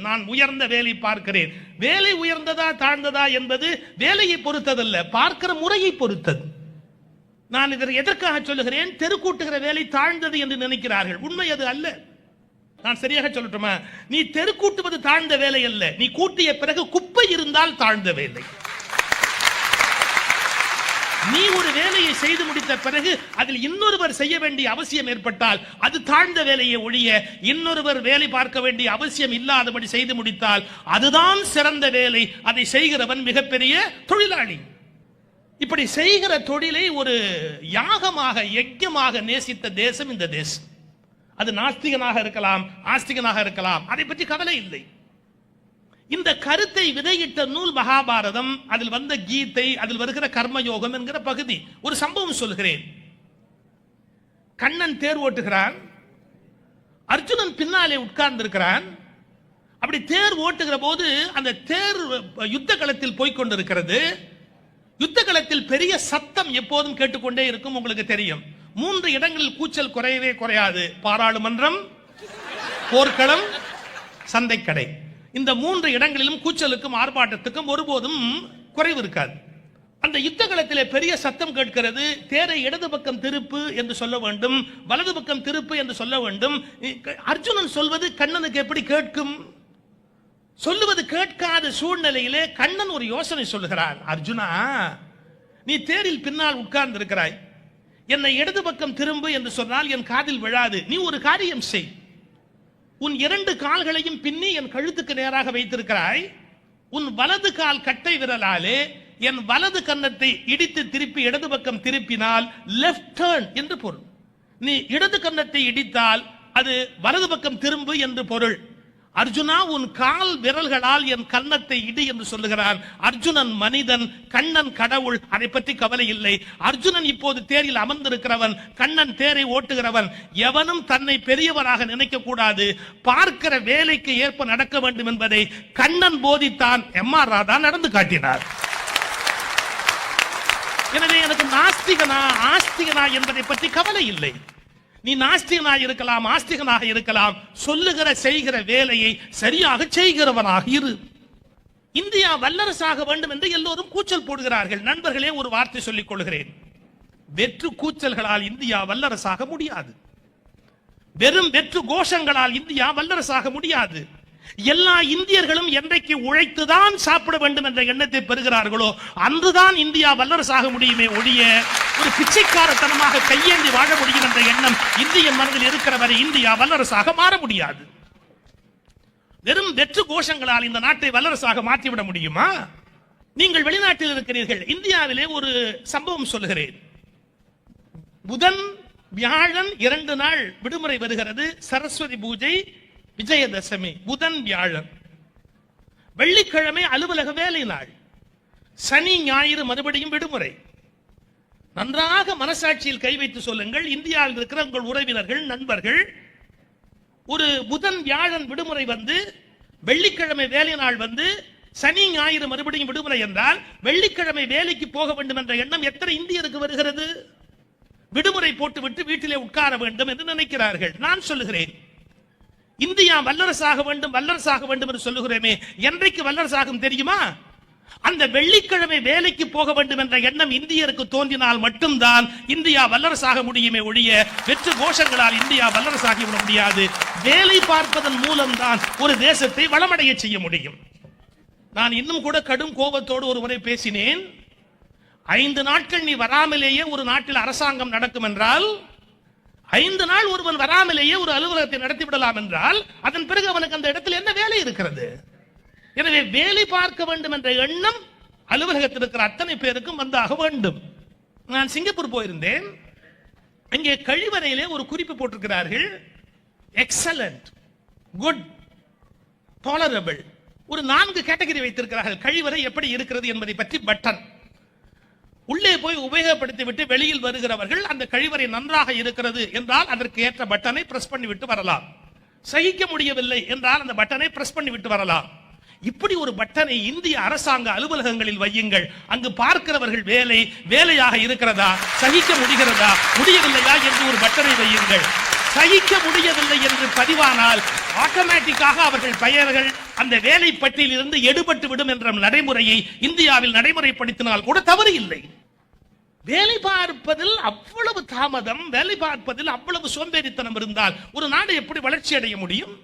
நான் உயர்ந்த வேலை பார்க்கிறேன். வேலை உயர்ந்ததா தாழ்ந்ததா என்பது வேலையை பொறுத்ததல்ல, பார்க்கிற முறையை பொறுத்தது. நான் இதை எதற்காக சொல்லுகிறேன்? தெருக்கூட்டுகிற வேலை தாழ்ந்தது என்று நினைக்கிறார்கள். உண்மை அது அல்ல. நான் சரியாக சொல்லட்டுமா? நீ தெருக்கூட்டுவது தாழ்ந்த வேலை அல்ல, நீ கூட்டிய பிறகு குப்பை இருந்தால் தாழ்ந்த வேலை. நீ ஒரு வேலையை செய்து முடித்த பிறகு அதில் இன்னொருவர் செய்ய வேண்டிய அவசியம் ஏற்பட்டால் அது தாழ்ந்த வேலையை ஒழிய, இன்னொருவர் வேலை பார்க்க வேண்டிய அவசியம் இல்லாதபடி செய்து முடித்தால் அதுதான் சிறந்த வேலை. அதை செய்கிறவன் மிகப்பெரிய தொழிலாளி. இப்படி செய்கிற தொழிலை ஒரு யாகமாக யஜ்ஞமாக நேசித்த தேசம் இந்த தேசம். அது நாஸ்திகனாக இருக்கலாம், ஆஸ்திகனாக இருக்கலாம், அதை பற்றி கவலை இல்லை. இந்த கருத்தை விதையிட்ட நூல் மகாபாரதம். அதில் வந்த கீதை, அதில் வருகிற கர்மயோகம் என்கிற பகுதி. ஒரு சம்பவம் சொல்கிறேன். கண்ணன் தேர் ஓட்டுகிறான், அர்ஜுனன் பின்னாலே உட்கார்ந்து இருக்கிறான். அப்படி தேர் ஓட்டுகிற போது அந்த தேர் யுத்த களத்தில் போய்கொண்டிருக்கிறது. யுத்த களத்தில் பெரிய சத்தம் எப்போதும் கேட்டுக்கொண்டே இருக்கும். உங்களுக்கு தெரியும், 3 இடங்களில் கூச்சல் குறையவே குறையாது. பாராளுமன்றம், போர்க்களம், சந்தைக்கடை. இந்த 3 இடங்களிலும் கூச்சலுக்கும் ஆர்ப்பாட்டத்துக்கும் ஒருபோதும் குறைவு இருக்காது. அந்த யுத்த களத்திலே பெரிய சத்தம் கேட்கிறது. தேரை இடது பக்கம் திருப்பு என்று சொல்ல வேண்டும், வலது பக்கம் திருப்பு என்று சொல்ல வேண்டும். அர்ஜுனன் சொல்வது கண்ணனுக்கு எப்படி கேட்கும்? சொல்லுவது கேட்காத சூழ்நிலையிலே கண்ணன் ஒரு யோசனை சொல்லுகிறார். அர்ஜுனா, நீ தேரில் பின்னால் உட்கார்ந்து இருக்கிறாய், என்னை இடது பக்கம் திரும்பு என்று சொன்னால் என் காதில் விழாது. நீ ஒரு காரியம் செய். உன் 2 கால்களையும் பின்னி என் கழுத்துக்கு நேராக வைத்திருக்கிறாய். உன் வலது கால் கட்டை விரலாலே என் வலது கன்னத்தை இடித்து திருப்பி இடது பக்கம் திருப்பினால் லெஃப்ட் டர்ன் என்று பொருள். நீ இடது கன்னத்தை இடித்தால் அது வலது பக்கம் திரும்பு என்று பொருள். அர்ஜுனா, உன் கால் விரல்களால் என் கன்னத்தை இடி என்று சொல்லுகிறான். அர்ஜுனன் மனிதன், கண்ணன் கடவுள். அதை பற்றி கவலை இல்லை. அர்ஜுனன் இப்போது தேரில் அமர்ந்திருக்கிறவன், கண்ணன் தேரை ஓட்டுகிறவன். எவனும் தன்னை பெரியவராக நினைக்க கூடாது. பார்க்கிற வேலைக்கு ஏற்ப நடக்க வேண்டும் என்பதை கண்ணன் போதித்தான். எம்.ஆர். ராதா நடந்து காட்டினார். எனவே எனக்கு நாஸ்திகனா ஆஸ்திகனா என்பதை பற்றி கவலை இல்லை. நீ நாஸ்திகனாக இருக்கலாம், ஆஸ்திகனாக இருக்கலாம். சொல்லுகிற செய்கிற வேலையை சரியாக செய்கிறவனாக இரு. இந்தியா வல்லரசாக வேண்டும் என்று எல்லோரும் கூச்சல் போடுகிறார்கள். நண்பர்களே, ஒரு வார்த்தை சொல்லிக் கொள்கிறேன். வெற்று கூச்சல்களால் இந்தியா வல்லரசாக முடியாது. வெறும் வெற்று கோஷங்களால் இந்தியா வல்லரசாக முடியாது. எல்லா இந்தியர்களும் என்றைக்கு உழைத்துதான் சாப்பிட வேண்டும் என்ற எண்ணத்தை பெறுகிறார்களோ அன்றுதான் இந்தியா வல்லரசாக முடியுமே ஒழிய ஒரு பிச்சைக்காரத்தனமாக கையேந்தி வாழ முடியும் என்ற எண்ணம் இந்திய மனதில் இருக்கிற வரை இந்தியா வல்லரசாக மாற முடியாது. வெறும் வெற்று கோஷங்களால் இந்த நாட்டை வல்லரசாக மாற்றிவிட முடியுமா? நீங்கள் வெளிநாட்டில் இருக்கிறீர்கள். இந்தியாவிலே ஒரு சம்பவம் சொல்லுகிறேன். புதன் வியாழன் 2 நாள் விடுமுறை வருகிறது. சரஸ்வதி பூஜை, விஜயதசமி. புதன் வியாழன். வெள்ளிக்கிழமை அலுவலக வேலை நாள். சனி ஞாயிறு மறுபடியும் விடுமுறை. நன்றாக மனசாட்சியில் கை வைத்து சொல்லுங்கள். இந்தியாவில் இருக்கிற உங்கள் உறவினர்கள், நண்பர்கள், ஒரு புதன் வியாழன் விடுமுறை வந்து வெள்ளிக்கிழமை வேலை நாள் வந்து சனி ஞாயிறு மறுபடியும் விடுமுறை என்றால் வெள்ளிக்கிழமை வேலைக்கு போக வேண்டும் என்ற எண்ணம் எத்தனை இந்தியருக்கு வருகிறது? விடுமுறை போட்டுவிட்டு வீட்டிலே உட்கார வேண்டும் என்று நினைக்கிறார்கள். நான் சொல்லுகிறேன், இந்தியா வல்லரசாக வேண்டும் வல்லரசாக வேண்டும் என்று சொல்லுகிறோமே, என்றைக்கு வல்லரசாகும் தெரியுமா? அந்த வெள்ளிக்கிழமை வேலைக்கு போக வேண்டும் என்ற எண்ணம் இந்தியருக்கு தோன்றினால் மட்டும்தான் இந்தியா வல்லரசாக முடியுமே ஒழிய வெற்று கோஷங்களால் இந்தியா வல்லரசாகிவிட முடியாது. வேலை பார்ப்பதன் மூலம்தான் ஒரு தேசத்தை வளமடைய செய்ய முடியும். நான் இன்னும் கூட கடும் கோபத்தோடு ஒரு முறை பேசினேன். 5 நாட்கள் நீ வராமலேயே ஒரு நாட்டில் அரசாங்கம் நடக்கும் என்றால், 5 நாள் ஒருவன் வராமலேயே ஒரு அலுவலகத்தை நடத்திவிடலாம் என்றால் அதன் பிறகு அவனுக்கு அந்த இடத்தில் என்ன வேலை இருக்கிறது? எனவே வேலை பார்க்க வேண்டும் என்ற எண்ணம் அலுவலகத்தில் இருக்கிற அத்தனை பேருக்கும் வந்தாக வேண்டும். நான் சிங்கப்பூர் போயிருந்தேன். இங்கே கழிவறையிலே ஒரு குறிப்பு போட்டிருக்கிறார்கள். Excellent, good, tolerable. ஒரு 4 கேட்டகரி வைத்திருக்கிறார்கள். கழிவறை எப்படி இருக்கிறது என்பதை பற்றி பட்டன். உள்ளே போய் உபயோகப்படுத்தி விட்டு வெளியில் வருகிறவர்கள் அந்த கழிவறை நன்றாக இருக்கிறது என்றால் அதற்கு ஏற்ற பட்டனை பிரஸ் பண்ணி விட்டு வரலாம். சகிக்க முடியவில்லை என்றால் அந்த பட்டனை பிரஸ் பண்ணி விட்டு வரலாம். இப்படி ஒரு பட்டனை இந்திய அரசாங்க அலுவலகங்களில் வையுங்கள். அங்கு பார்க்கிறவர்கள் வேலையாக இருக்கிறதா, சகிக்க முடிகிறதா, முடியவில்லையா என்று ஒரு பட்டனை வையுங்கள். சகிக்க முடியவில்லை என்று பதிவானால் ஆட்டோமேட்டிக்காக அவர்கள் பெயர்கள் அந்த வேலை பட்டியலில் இருந்து எடுபட்டு விடும் என்ற நடைமுறையை இந்தியாவில் நடைமுறைப்படுத்தினால் கூட தவறு இல்லை. வேலை பார்ப்பதில் அவ்வளவு தாமதம், வேலை பார்ப்பதில் அவ்வளவு சோம்பேறித்தனம் இருந்தால் ஒரு நாடு எப்படி வளர்ச்சி அடைய முடியும்?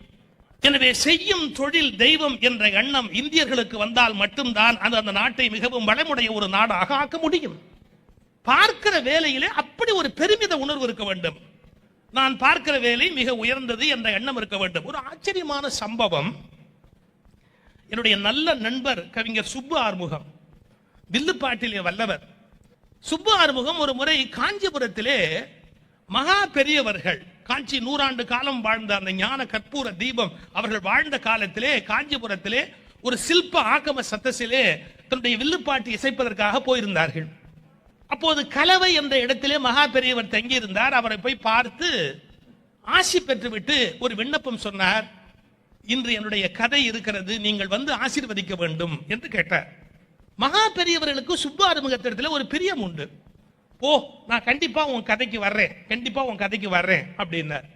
எனவே செய்யும் தொழில் தெய்வம் என்ற எண்ணம் இந்தியர்களுக்கு வந்தால் மட்டும்தான் அந்த நாட்டை மிகவும் வளமுடைய ஒரு நாடாக ஆக்க முடியும். பார்க்கிற வேலையிலே அப்படி ஒரு பெருமித உணர்வு இருக்க வேண்டும். நான் பார்க்கிற வேலை மிக உயர்ந்தது என்ற எண்ணம் இருக்க வேண்டும். ஒரு ஆச்சரியமான சம்பவம், என்னுடைய நல்ல நண்பர் கவிஞர் சுப்பு ஆறுமுகம், வில்லுப்பாட்டிலே வல்லவர். சுப்பு ஆறுமுகம் ஒரு முறை காஞ்சிபுரத்திலே மகா பெரியவர்கள், காஞ்சி 100 ஆண்டு காலம் வாழ்ந்த அந்த ஞான கற்பூர தீபம் அவர்கள் வாழ்ந்த காலத்திலே காஞ்சிபுரத்திலே ஒரு சில்ப ஆகம சத்தத்திலே தன்னுடைய வில்லுப்பாட்டு இசைப்பதற்காக போயிருந்தார்கள். அப்போது கலவை என்ற இடத்திலே மகா பெரியவர் தங்கியிருந்தார். அவரை போய் பார்த்து ஆசி பெற்றுவிட்டு ஒரு விண்ணப்பம் சொன்னார். இன்று என்னுடைய கதை இருக்கிறது, நீங்கள் வந்து ஆசீர்வதிக்க வேண்டும் என்று கேட்டார். மகா பெரியவர்களுக்கு சுப்பு ஆறுமுகத்திடத்தில் ஒரு பிரியம் உண்டு. ஓ, நான் கண்டிப்பா உன் கதைக்கு வர்றேன், கண்டிப்பா உன் கதைக்கு வர்றேன் அப்படின்னார்.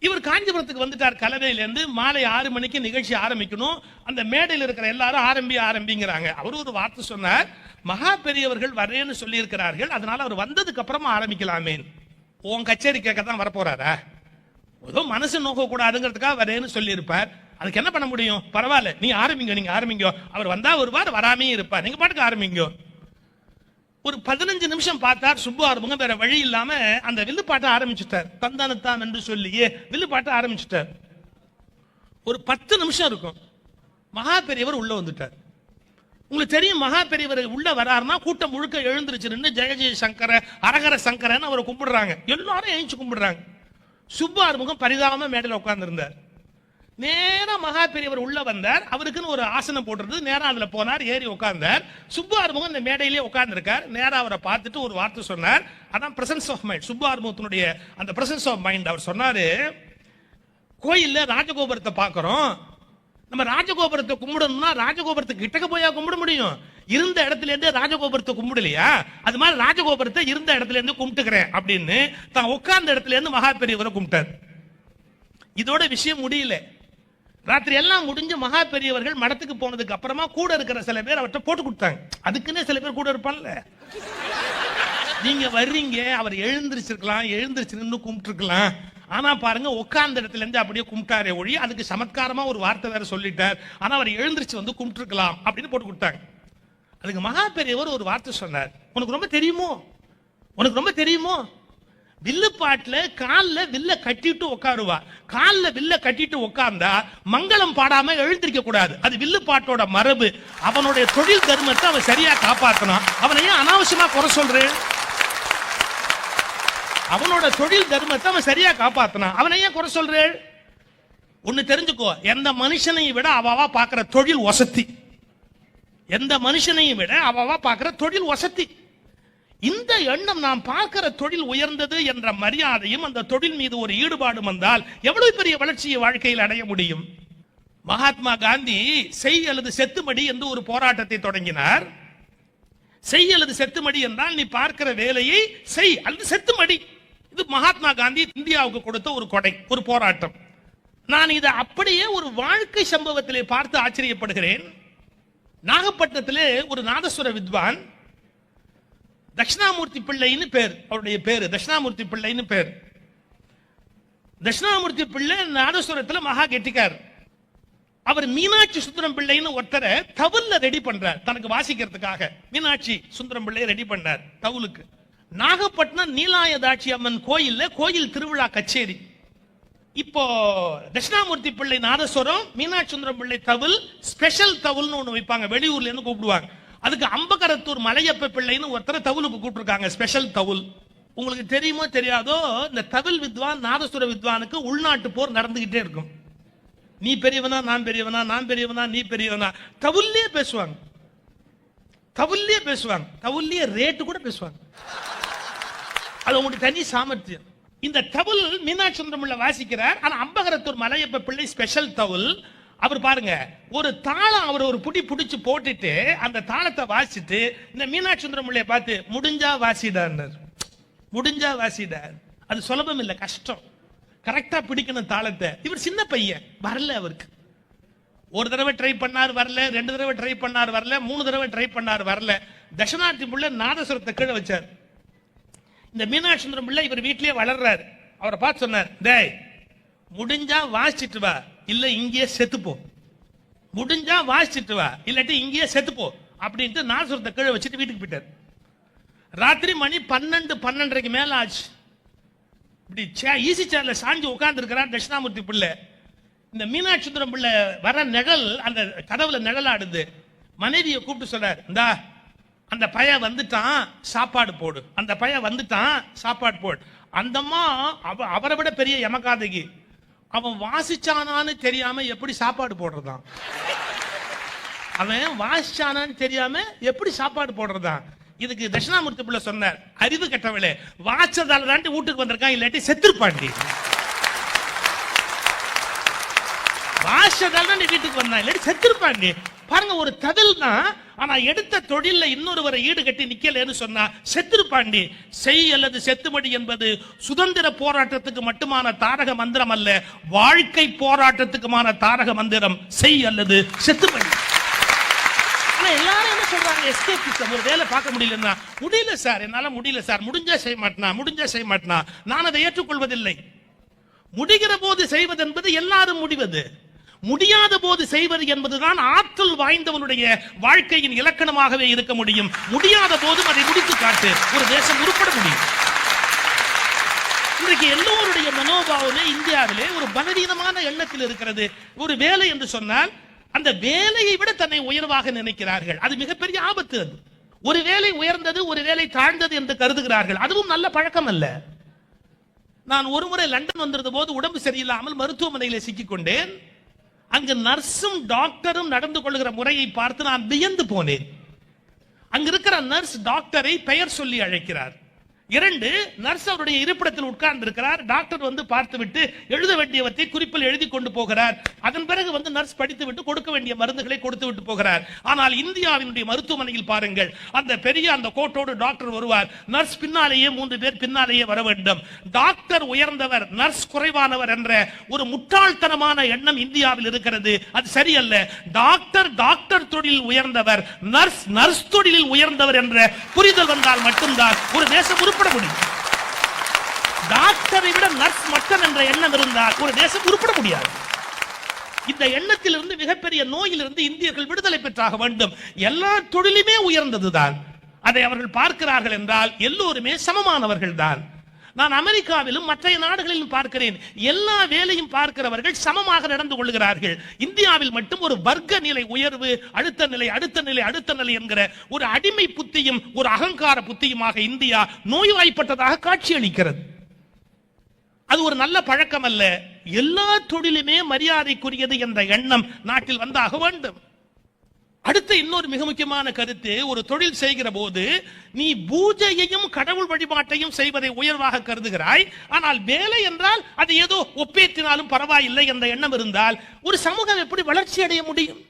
இவர் காஞ்சிபுரத்துக்கு வந்துட்டார். கலவையிலேருந்து மாலை 6 மணிக்கு நிகழ்ச்சி ஆரம்பிக்கணும். அந்த மேடையில் இருக்கிற எல்லாரும் ஆரம்பிங்கிறாங்க. அவர் ஒரு வார்த்தை சொன்னார், மகா பெரியவர்கள் வரேன்னு சொல்லி இருக்கிறார்கள், அதனால அவர் வந்ததுக்கு அப்புறமா ஆரம்பிக்கலாமே. உன் கச்சேரி கேட்க தான் வரப்போறாரா? ஏதோ மனசு நோக்க கூடாதுங்கிறதுக்காக வரேன்னு சொல்லி இருப்பார். அதுக்கு என்ன பண்ண முடியும்? பரவாயில்ல, நீ ஆரம்பிங்க, நீங்க ஆரம்பிங்க. அவர் வந்தா வருவார், வராமே இருப்பார், நீங்க பாட்டுக்கு ஆரம்பிங்க. ஒரு 15 நிமிஷம் பார்த்தார் சுப்பு ஆறுமுகம். வேற வழி இல்லாம அந்த வில்லுப்பாட்டை ஆரம்பிச்சுட்டார். தந்தானத்தான் என்று சொல்லியே வில்லுப்பாட்டை ஆரம்பிச்சுட்டார். ஒரு 10 நிமிஷம் இருக்கும், மகா பெரியவர் உள்ள வந்துட்டார். உங்களுக்கு தெரியும், மகா பெரியவர் உள்ள வராருன்னா கூட்டம் முழுக்க எழுந்திருச்சு ஜெய ஜெய சங்கர அரகர சங்கரன்னு அவரை கும்பிடுறாங்க. எல்லாரும் எழுந்து கும்பிடுறாங்க. சுப்பு ஆறுமுகம் பரிதாபமா மேடையில் உட்கார்ந்து இருந்தார். நேரா மகா பெரியவர் உள்ள வந்தார். அவருக்குன்னு ஒரு ஆசனம் போட்டுறது, நேரா அதுல போனார், ஏறி உட்கார்ந்தார். சுப்பு ஆறுமுகம் இந்த மேடையிலேயே உட்கார்ந்து இருக்கார். நேரா அவரை பார்த்துட்டு ஒரு வார்த்தை சொன்னார். அதான் பிரசன்ஸ் ஆஃப் மைண்ட், சுப்பு ஆறுமுகத்தினுடைய அந்த பிரசன்ஸ் ஆஃப் மைண்ட். அவர் சொன்னாரு, கோயில்ல ராஜகோபுரத்தை பார்க்கிறோம், நம்ம ராஜகோபுரத்தை கும்பிடணும்னா ராஜகோபுரத்துக்கு கிட்டக்க போயா கும்பிட முடியும்? இருந்த இடத்துல இருந்து ராஜகோபுரத்தை கும்பிடலையா? அது மாதிரி ராஜகோபுரத்தை இருந்த இடத்துல இருந்து கும்பிட்டுக்கிறேன் அப்படின்னு தான் உட்கார்ந்த இடத்துல இருந்து மகா பெரியவரை கும்பிட்டார். இதோட விஷயம் முடியல. ராத்திரி எல்லாம் முடிஞ்சு மகா பெரியவர்கள் மடத்துக்கு போனதுக்கு அப்புறமா கூட இருக்கிற சில பேர் அவர்கிட்ட போட்டு கொடுத்தாங்க. அதுக்குன்னே சில பேர் கூட இருப்பான்ல. நீங்க வர்றீங்க, அவர் எழுந்திருச்சிருக்கலாம், எழுந்திருச்சு நின்று கும்பிட்டுருக்கலாம். ஆனா பாருங்க, உட்கார்ந்த இடத்துல இருந்து அப்படியே கும்பிட்டாரே ஒழி, அதுக்கு சமத்காரமா ஒரு வார்த்தை வேற சொல்லிட்டார். ஆனா அவர் எழுந்திருச்சு வந்து கும்பிட்டுருக்கலாம் அப்படின்னு போட்டு கொடுத்தாங்க. அதுக்கு மகா பெரியவர் ஒரு வார்த்தை சொன்னார். உனக்கு ரொம்ப தெரியுமோ, உனக்கு ரொம்ப தெரியுமோ, வில்லுப்பாட்டுல கால்ல வில்ல கட்டிட்டு உட்காருவா. கால்ல வில்ல கட்டிட்டு உட்கார்ந்தா மங்களம் பாடாம எழுந்திருக்க கூடாது. அது வில்லுப்பாட்டோட மரபு. அவனுடைய தொழில் தர்மத்தை அவன் சரியா காப்பாற்றணும். அவனை ஏன் அனாவசியமா குறை சொல்றேன்? அவனோட தொழில் தர்மத்தை அவன் சரியா காப்பாற்றணும். அவனை ஏன் குறை சொல்றேன்? ஒன்னு தெரிஞ்சுக்கோ, எந்த மனுஷனையும் விட அவவா பார்க்கிற தொழில் வசதி. எந்த மனுஷனையும் விட அவவா பார்க்கிற தொழில் வசதி. இந்த எண்ணம், நாம் பார்க்கிற தொழில் உயர்ந்தது என்ற மரியாதையும் அந்த தொழில் மீது ஒரு ஈடுபாடு வந்தால் எவ்வளவு பெரிய வளர்ச்சியை வாழ்க்கையில் அடைய முடியும். மகாத்மா காந்தி செய் அல்லது செத்துமடி என்று ஒரு போராட்டத்தை தொடங்கினார். செய் அல்லது செத்துமடி என்றால் நீ பார்க்கிற வேலையை செய் அல்லது செத்துமடி. இது மகாத்மா காந்தி இந்தியாவுக்கு கொடுத்த ஒரு கொடை, ஒரு போராட்டம். நான் இதை அப்படியே ஒரு வாழ்க்கை சம்பவத்திலே பார்த்து ஆச்சரியப்படுகிறேன். நாகப்பட்டினத்திலே ஒரு நாதஸ்வர வித்வான் தட்சிணாமூர்த்தி பிள்ளைன்னு பேர், அவருடைய பேரு தட்சிணாமூர்த்தி பிள்ளைன்னு பேர். தட்சிணாமூர்த்தி பிள்ளை நாதஸ்வரத்தில் மகா கெட்டிக்கார். அவர் மீனாட்சி சுந்தரம் பிள்ளைன்னு ஒருத்தரை தவுல்ல ரெடி பண்றார் தனக்கு வாசிக்கிறதுக்காக. மீனாட்சி சுந்தரம் பிள்ளை ரெடி பண்ணார் தவுலுக்கு. நாகப்பட்டினம் நீலாயதாட்சி அம்மன் கோயில்ல கோயில் திருவிழா கச்சேரி. இப்போ தட்சிணாமூர்த்தி பிள்ளை நாதஸ்வரம், மீனாட்சி சுந்தரம் பிள்ளை தவுல், ஸ்பெஷல் தவுல்னு ஒண்ணு வைப்பாங்க, வெளியூர்ல இருந்து கூப்பிடுவாங்க. அதுக்கு அம்பகரத்தூர் மலையப்ப பிள்ளைன்னு ஒருத்தரை தவுலுக்கு கூப்பிட்டுருக்காங்க, ஸ்பெஷல் தவுல். உங்களுக்கு தெரியுமோ தெரியாதோ, இந்த தவில் வித்வான் நாதசுர வித்வானுக்கு உள்நாட்டு போர் நடந்துகிட்டே இருக்கும். நீ பெரியவனா நான் பெரியவனா, நான் பெரியவனா நீ பெரியவனா, தவுல்லே பேசுவாங்க. தவுல்லே பேசுவாங்க, தவுல்லே ரேட்டு கூட பேசுவாங்க. அது உங்களுக்கு தனி சாமர்த்தியம். இந்த தவுல் மீனாட்சி சுந்தரமுள்ள வாசிக்கிறார். ஆனா அம்பகரத்தூர் மலையப்ப பிள்ளை ஸ்பெஷல் தவுல். அவர் பாருங்க, ஒரு தாளம் அவர் ஒரு புடி புடிச்சு போட்டுட்டு அந்த தாளத்தை வாசிட்டு இந்த மீனாட்சி சுந்தரமுள்ளைய பார்த்து முடிஞ்சா வாசிடார், முடிஞ்சா வாசிடார். அது சுலபம் இல்லை, கஷ்டம். கரெக்டா பிடிக்கணும் தாளத்தை. இவர் சின்ன பையன், வரல அவருக்கு. ஒரு தடவை ட்ரை பண்ணார் வரல, 2 தடவை ட்ரை பண்ணார் வரல, 3 தடவை ட்ரை பண்ணார் வரல. தட்சிணாமூர்த்தி பிள்ளை நாதஸ்வரத்தை கீழே வச்சார். இந்த மீனாட்சி சுந்தரம் பிள்ளை இவர் வீட்டிலேயே வளர்றாரு. அவரை பார்த்து சொன்னார், டேய் முடிஞ்சா வாசிச்சுட்டு வா, இல்ல இங்கேயே செத்துப்போ. முடிஞ்சா வாசிச்சுட்டு வா, இல்லாட்டி இங்கேயே செத்துப்போ அப்படின்ட்டு நாதஸ்வரத்தை கீழே வச்சுட்டு வீட்டுக்கு போயிட்டார். ராத்திரி மணி 12, 12:30 மேல ஆச்சு. இப்படி ஈசி சேர்ல சாஞ்சி உட்கார்ந்து இருக்கிறார் தட்சிணாமூர்த்தி பிள்ளை. இந்த மீனாட்சி சுந்தரம் பிள்ளை வர நிழல் அந்த கதவுல நிழலாடுது. மனைவியை கூப்பிட்டு சொல்றார், இந்தா அந்த பையன் வந்துட்டான் சாப்பாடு போடு, அந்த பையன் வந்துட்டான் சாப்பாடு போடு. அந்தம்மா அவரை விட பெரிய யமகாதகி. அவன் வாசிச்சானான்னு தெரியாம எப்படி சாப்பாடு போடுறதான், அவன் வாசிச்சானான்னு தெரியாம எப்படி சாப்பாடு போடுறதான். இதுக்கு தட்சிணாமூர்த்தி பிள்ளை சொன்னார், அறிவு கெட்டவளே, வாச்சதால தாண்டி வீட்டுக்கு வந்திருக்கான், இல்லாட்டி செத்துருப்பாண்டி. வாசதால தான் வீட்டுக்கு வந்தான், இல்லாட்டி செத்துருப்பாண்டி. பாருங்க, ஒரு தவில் தான், ஆனா எடுத்த தொழில இன்னொருவரை ஈடு கட்டி நிக்கலன்னு சொன்னா செத்துருப்பாண்டி. செய் அல்லது செத்துமடி என்பது சுதந்திர போராட்டத்துக்கு மட்டுமான தாரக மந்திரம் அல்ல, வாழ்க்கை போராட்டத்துக்குமான தாரக மந்திரம் செய் அல்லது செத்துமடி. எல்லாரும் என்ன சொல்றாங்க, எஸ்கேபிசம். ஒரு வேலை பார்க்க முடியலன்னா, முடியல சார், என்னால முடியல சார், முடிஞ்சா செய்ய மாட்டேனா, முடிஞ்சா செய்ய மாட்டேனா. நான் அதை ஏற்றுக்கொள்வதில்லை. முடிகிற போது செய்வது என்பது எல்லாரும் முடிவது, முடியாத போது செய்வது என்பதுதான் ஆற்றல் வாய்ந்தவனுடைய வாழ்க்கையின் இலக்கணமாகவே இருக்க முடியும். முடியாத போதும் அதை முடித்து காட்டு, ஒரு தேசம் உருப்பட முடியும். இன்றைக்கு எல்லோருடைய மனோபாவமே இந்தியாவிலே ஒரு பலவீனமான எண்ணத்தில் இருக்கிறது. ஒரு வேலை என்று சொன்னால் அந்த வேலையை விட தன்னை உயர்வாக நினைக்கிறார்கள். அது மிகப்பெரிய ஆபத்து. அது ஒரு வேலை உயர்ந்தது, ஒரு வேலை தாழ்ந்தது என்று கருதுகிறார்கள். அதுவும் நல்ல பழக்கம் அல்ல. நான் ஒரு முறை லண்டன் வந்திருந்த போது உடம்பு சரியில்லாமல் மருத்துவமனையில் சிக்கிக்கொண்டேன். அங்கு நர்ஸும் டாக்டரும் நடந்து கொள்கிற முறையை பார்த்து நான் வியந்து போனேன். அங்க இருக்கிற நர்ஸ் டாக்டரை பெயர் சொல்லி அழைக்கிறார். 2, நர்ஸ் அவருடைய இருப்பிடத்தில் உட்கார்ந்து இருக்கிறார். டாக்டர் வந்து பார்த்துவிட்டு எழுத வேண்டியவற்றை குறிப்பில் எழுதி கொண்டு போகிறார். அதன் பிறகு வந்து நர்ஸ் படித்து விட்டு கொடுக்க வேண்டிய மருந்துகளை கொடுத்து விட்டு போகிறார். ஆனால் இந்தியாவினுடைய மருத்துவமனையில் பாருங்கள், அந்த பெரிய அந்த கோட்டோடு டாக்டர் வருவார், நர்ஸ் பின்னாலேயே 3 பேர் பின்னாலேயே வர வேண்டும். டாக்டர் உயர்ந்தவர், நர்ஸ் குறைவானவர் என்ற ஒரு முட்டாள்தனமான எண்ணம் இந்தியாவில் இருக்கிறது. அது சரியல்ல. டாக்டர் தொழிலில் உயர்ந்தவர், நர்ஸ் தொழிலில் உயர்ந்தவர் என்ற புரிதல் வந்தால் மட்டும்தான் ஒரு தேசம் உருப்பட முடியும். டாக்டரை விட நர்ஸ் மட்டன் என்ற எண்ணம் இருந்தால் ஒரு தேசம் உருப்பட முடியாது. இந்த எண்ணத்திலிருந்து, மிகப்பெரிய நோயிலிருந்து இந்தியர்கள் விடுதலை பெற்றாக வேண்டும். எல்லா தொழிலுமே உயர்ந்ததுதான். அதை அவர்கள் பார்க்கிறார்கள் என்றால் எல்லோருமே சமமானவர்கள் தான். நான் அமெரிக்காவிலும் மற்ற நாடுகளிலும் பார்க்கிறேன், எல்லா வேலையும் பார்க்கிறவர்கள் சமமாக நடந்து கொள்கிறார்கள். இந்தியாவில் மட்டும் ஒரு வர்க்க நிலை உயர்வு, அடுத்த நிலை அடுத்த நிலை அடுத்த நிலை என்கிற ஒரு அடிமை புத்தியும் ஒரு அகங்கார புத்தியுமாக இந்தியா நோய்வாய்ப்பட்டதாக காட்சியளிக்கிறது. அது ஒரு நல்ல பழக்கம் அல்ல. எல்லா தொழிலுமே மரியாதைக்குரியது என்ற எண்ணம் நாட்டில் வந்தாக வேண்டும். அடுத்த இன்னொரு மிக முக்கியமான கருத்து, ஒரு தொழில் செய்கிற போது நீ பூஜையையும் கடவுள் வழிபாட்டையும் செய்வதை உயர்வாக கருதுகிறாய். ஆனால் வேலை என்றால் அது ஏதோ ஒப்பேற்றினாலும் பரவாயில்லை என்ற எண்ணம் இருந்தால் ஒரு சமூகம் எப்படி வளர்ச்சி அடைய முடியும்?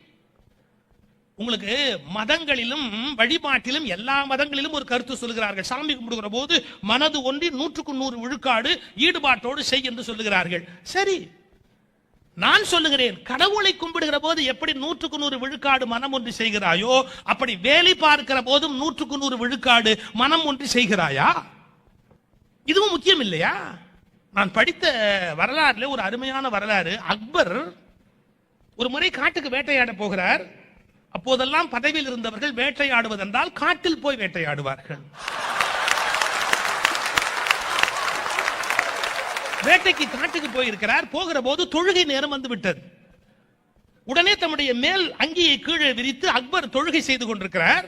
உங்களுக்கு மதங்களிலும் வழிபாட்டிலும் எல்லா மதங்களிலும் ஒரு கருத்து சொல்கிறார்கள். சாமி கும்பிடுகிற போது மனது ஒன்றி 100க்கு 100 விழுக்காடு ஈடுபாட்டோடு செய் என்று சொல்லுகிறார்கள். சரி, நான் சொல்லுகிறேன், கடவுளை கும்பிடுகிற போது எப்படி 100க்கு 100 விழுக்காடு மனம் ஒன்று செய்கிறாயோ, அப்படி வேலை பார்க்கிற போதும் 100க்கு 100 விழுக்காடு மனம் ஒன்று செய்கிறாயா? இதுவும் முக்கியம் இல்லையா? நான் படித்த வரலாறுல ஒரு அருமையான வரலாறு. அக்பர் ஒரு முறை காட்டுக்கு வேட்டையாட போகிறார். அப்போதெல்லாம் பதவியில் இருந்தவர்கள் வேட்டையாடுவதென்றால் காட்டில் போய் வேட்டையாடுவார்கள். வேட்டைக்கு காட்டுக்கு போயிருக்கிறார். போகிற போது தொழுகை நேரம் வந்து விட்டது. உடனே தம்முடைய மேல் அங்கியை கீழே விரித்து அக்பர் தொழுகை செய்து கொண்டிருக்கிறார்.